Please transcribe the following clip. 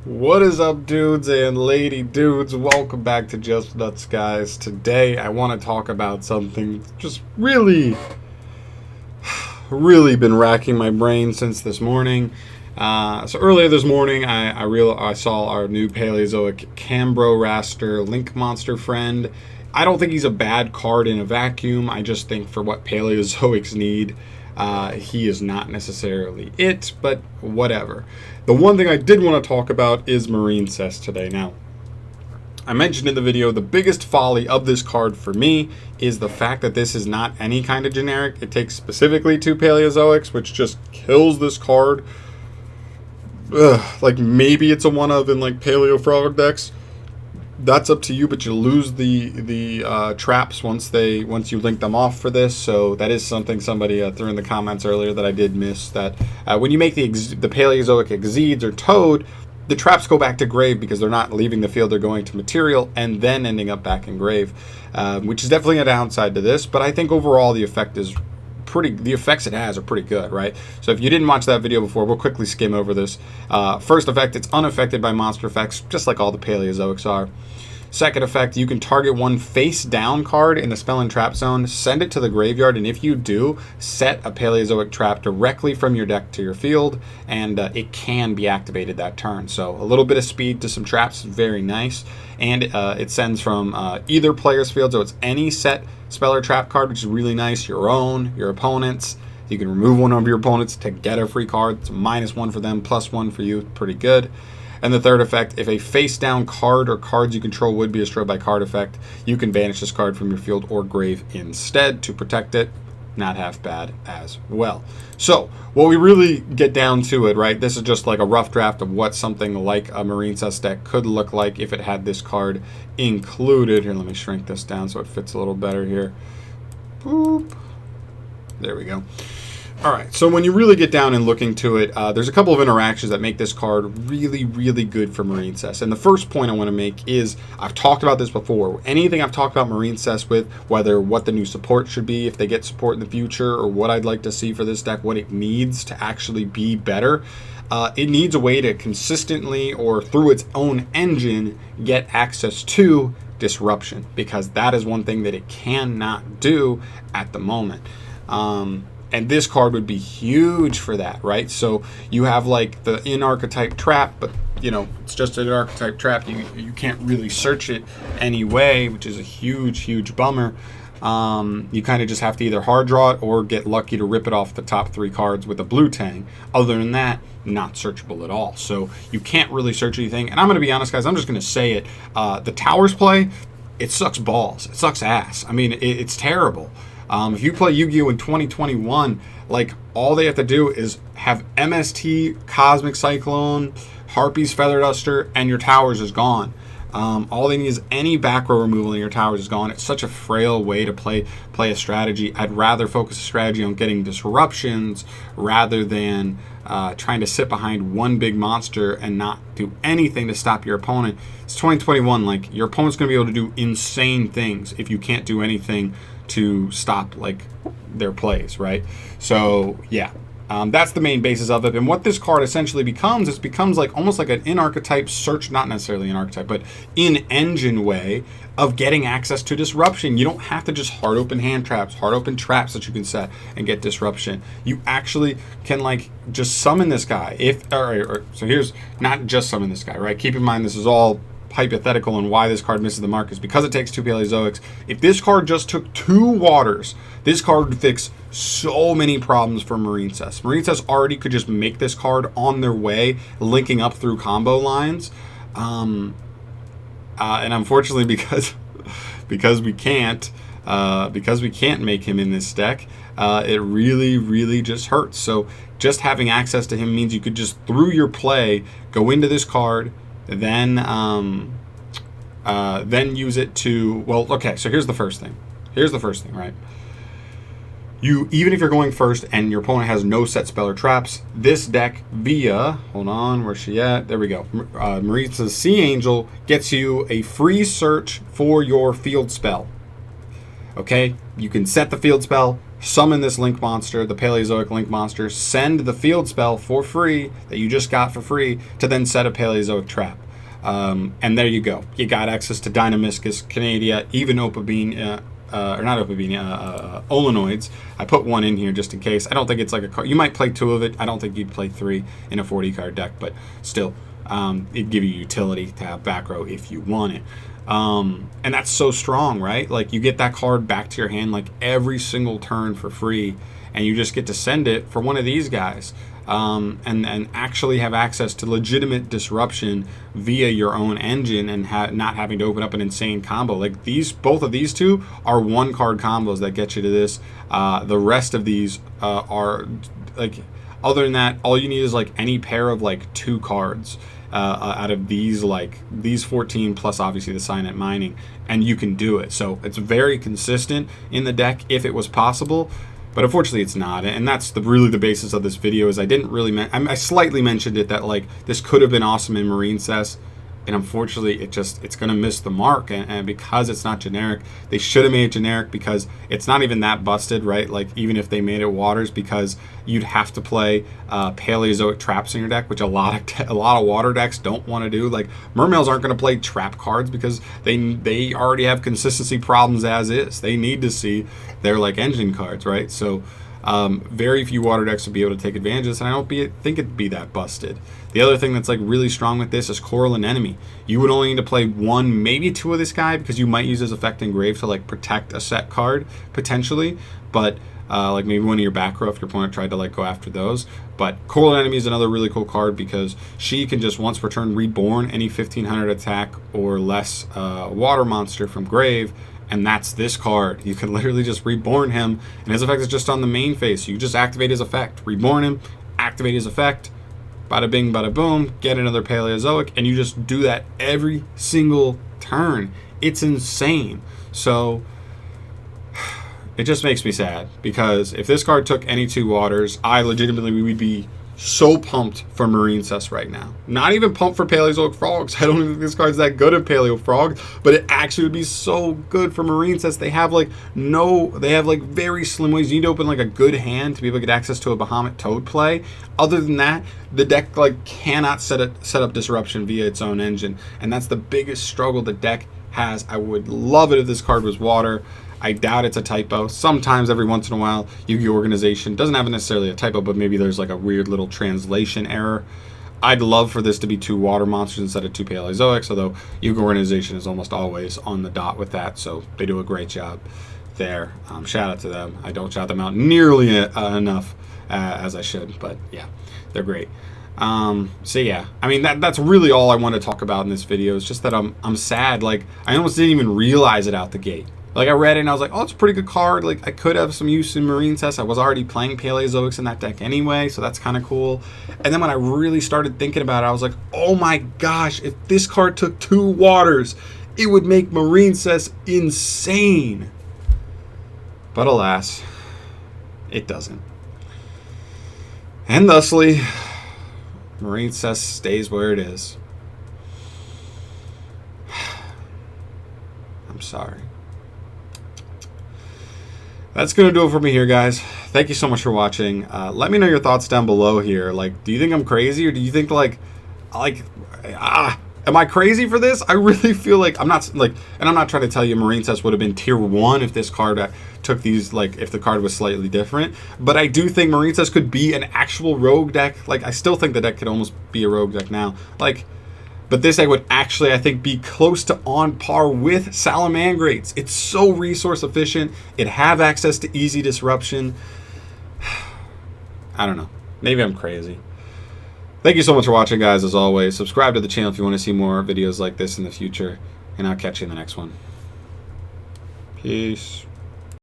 What is up, dudes and lady dudes? Welcome back to Just Nuts, guys. Today I want to talk about something just really been racking my brain since this morning. So earlier this morning, I saw our new Paleozoic Cambro Raster Link Monster friend. I don't think he's a bad card in a vacuum. I just think for what Paleozoics need, he is not necessarily it, but whatever. The one thing I did want to talk about is Marincess today. Now, I mentioned in the video the biggest folly of this card for me is the fact that this is not any kind of generic. It takes specifically two Paleozoics, which just kills this card. Like maybe it's a one of in like Paleo Frog decks. That's up to you, but you lose the traps once you link them off for this. So that is something somebody threw in the comments earlier that I did miss. That when you make the Paleozoic Exceeds or Toad, the traps go back to grave because they're not leaving the field; they're going to material and then ending up back in grave, which is definitely a downside to this. But I think overall the effect is the effects it has are pretty good, right? So if you didn't watch that video before, we'll quickly skim over this. First effect, it's unaffected by monster effects, just like all the Paleozoics are. Second effect, you can target one face down card in the spell and trap zone, send it to the graveyard, and if you do, set a Paleozoic trap directly from your deck to your field, and it can be activated that turn. So a little bit of speed to some traps, very nice. And it sends from either player's field, so it's any set spell or trap card, which is really nice, your own, your opponent's. You can remove one of your opponents to get a free card. It's -1 for them, +1 for you, pretty good. And the third effect, if a face-down card or cards you control would be destroyed by card effect, you can banish this card from your field or grave instead to protect it. Not half bad as well. So, what we really get down to it, right, this is just like a rough draft of what something like a Marincess deck could look like if it had this card included. Here, let me shrink this down so it fits a little better here. Boop. There we go. Alright, so when you really get down and look into it, there's a couple of interactions that make this card really good for Marincess. And the first point I want to make is, I've talked about this before, anything I've talked about Marincess with, whether what the new support should be, if they get support in the future, or what I'd like to see for this deck, what it needs to actually be better, it needs a way to consistently, or through its own engine, get access to disruption, because that is one thing that it cannot do at the moment. And this card would be huge for that, right? So you have like the in-archetype trap, but you know, it's just an archetype trap. You can't really search it anyway, which is a huge bummer. You kind of just have to either hard draw it or get lucky to rip it off the top 3 cards with a blue tang. Other than that, not searchable at all. So you can't really search anything. And I'm going to be honest, guys, I'm just going to say it. The Towers play, it sucks balls. It sucks ass. I mean, it's terrible. If you play Yu-Gi-Oh! In 2021, like, all they have to do is have MST, Cosmic Cyclone, Harpy's Feather Duster, and your Towers is gone. All they need is any back row removal and your Towers is gone. It's such a frail way to play a strategy. I'd rather focus a strategy on getting disruptions rather than trying to sit behind one big monster and not do anything to stop your opponent. It's 2021, like, your opponent's going to be able to do insane things if you can't do anything to stop like their plays, right? So yeah, that's the main basis of it. And what this card essentially becomes, it becomes like almost like an in-archetype search, not necessarily an archetype, but in-engine way of getting access to disruption. You don't have to just hard open hand traps, hard open traps that you can set and get disruption. You actually can like just summon this guy. So here's not just summon this guy, right? Keep in mind this is all hypothetical, and why this card misses the mark is because it takes 2 Paleozoics. If this card just took 2 waters, this card would fix so many problems for Marincess. Marincess already could just make this card on their way, linking up through combo lines. And unfortunately, because we can't make him in this deck, it really just hurts. So just having access to him means you could just, through your play, go into this card, then use it to, well, okay, so here's the first thing, right? Even if you're going first and your opponent has no set spell or traps, this deck via, hold on, where's she at? There we go. Marincess Sea Angel gets you a free search for your field spell. Okay, you can set the field spell, summon this Link Monster, the Paleozoic Link Monster, send the field spell for free that you just got for free to then set a Paleozoic trap. And there you go. You got access to Dynamiscus, Canadia, even Opabean, or not Opabean, Olenoids. I put one in here just in case. I don't think it's like a card. You might play 2 of it. I don't think you'd play 3 in a 40 card deck, but still, it'd give you utility to have back row if you want it. And that's so strong, right? Like, you get that card back to your hand like every single turn for free, and you just get to send it for one of these guys. And actually have access to legitimate disruption via your own engine and not having to open up an insane combo. Like, both of these two are 1-card combos that get you to this. The rest of these are like, other than that, all you need is like any pair of like 2 cards out of these 14 plus obviously the Signet Mining, and you can do it. So it's very consistent in the deck if it was possible. But unfortunately, it's not, and that's really the basis of this video. Is I didn't really I slightly mentioned it that like this could have been awesome in Marincess, and unfortunately, it's going to miss the mark. And because it's not generic, they should have made it generic because it's not even that busted, right? Like, even if they made it waters, because you'd have to play Paleozoic traps in your deck, which a lot of water decks don't want to do. Like, Mermails aren't going to play trap cards because they already have consistency problems as is. They need to see their like engine cards, right? So very few water decks would be able to take advantage of this, and I don't think it'd be that busted. The other thing that's like really strong with this is Coral Anemone. You would only need to play 1, maybe 2 of this guy, because you might use his effect in Grave to like protect a set card potentially, but like maybe one of your back row if your opponent tried to like go after those. But Coral Anemone is another really cool card because she can just once per turn reborn any 1500 attack or less water monster from Grave. And that's this card. You can literally just reborn him, and his effect is just on the main phase. You just activate his effect, reborn him, activate his effect, bada bing, bada boom, get another Paleozoic, and you just do that every single turn. It's insane. So it just makes me sad, because if this card took any 2 waters, I legitimately would be so pumped for Marincess right now. Not even pumped for Paleozoic Frogs. I don't even think this card's that good at Paleo Frog, but it actually would be so good for Marincess. They have like very slim ways. You need to open like a good hand to be able to get access to a Bahamut Toad play. Other than that, the deck like cannot set up disruption via its own engine, and that's the biggest struggle the deck has. I would love it if this card was water. I doubt it's a typo. Sometimes, every once in a while, Yu-Gi-Oh! Organization doesn't have necessarily a typo, but maybe there's like a weird little translation error. I'd love for this to be 2 water monsters instead of 2 Paleozoics, although Yu-Gi-Oh! Organization is almost always on the dot with that, so they do a great job there. Shout out to them. I don't shout them out nearly enough as I should, but yeah, they're great. So yeah, I mean, that's really all I want to talk about in this video. Is just that I'm sad. Like, I almost didn't even realize it out the gate. Like, I read it and I was like, oh, it's a pretty good card. Like, I could have some use in Marincess. I was already playing Paleozoics in that deck anyway, so that's kind of cool. And then when I really started thinking about it, I was like, oh my gosh, if this card took 2 waters, it would make Marincess insane. But alas, it doesn't. And thusly, Marincess stays where it is. I'm sorry. That's going to do it for me here, guys. Thank you so much for watching. Let me know your thoughts down below here. Like, do you think I'm crazy, or do you think am I crazy for this? I really feel like I'm not, like, and I'm not trying to tell you Marincess would have been tier 1 if this card took these, like, if the card was slightly different. But I do think Marincess could be an actual rogue deck. Like, I still think the deck could almost be a rogue deck now. Like, but this deck would actually, I think, be close to on par with Salamangrates. It's so resource efficient. It have access to easy disruption. I don't know. Maybe I'm crazy. Thank you so much for watching, guys. As always, subscribe to the channel if you want to see more videos like this in the future, and I'll catch you in the next one. Peace.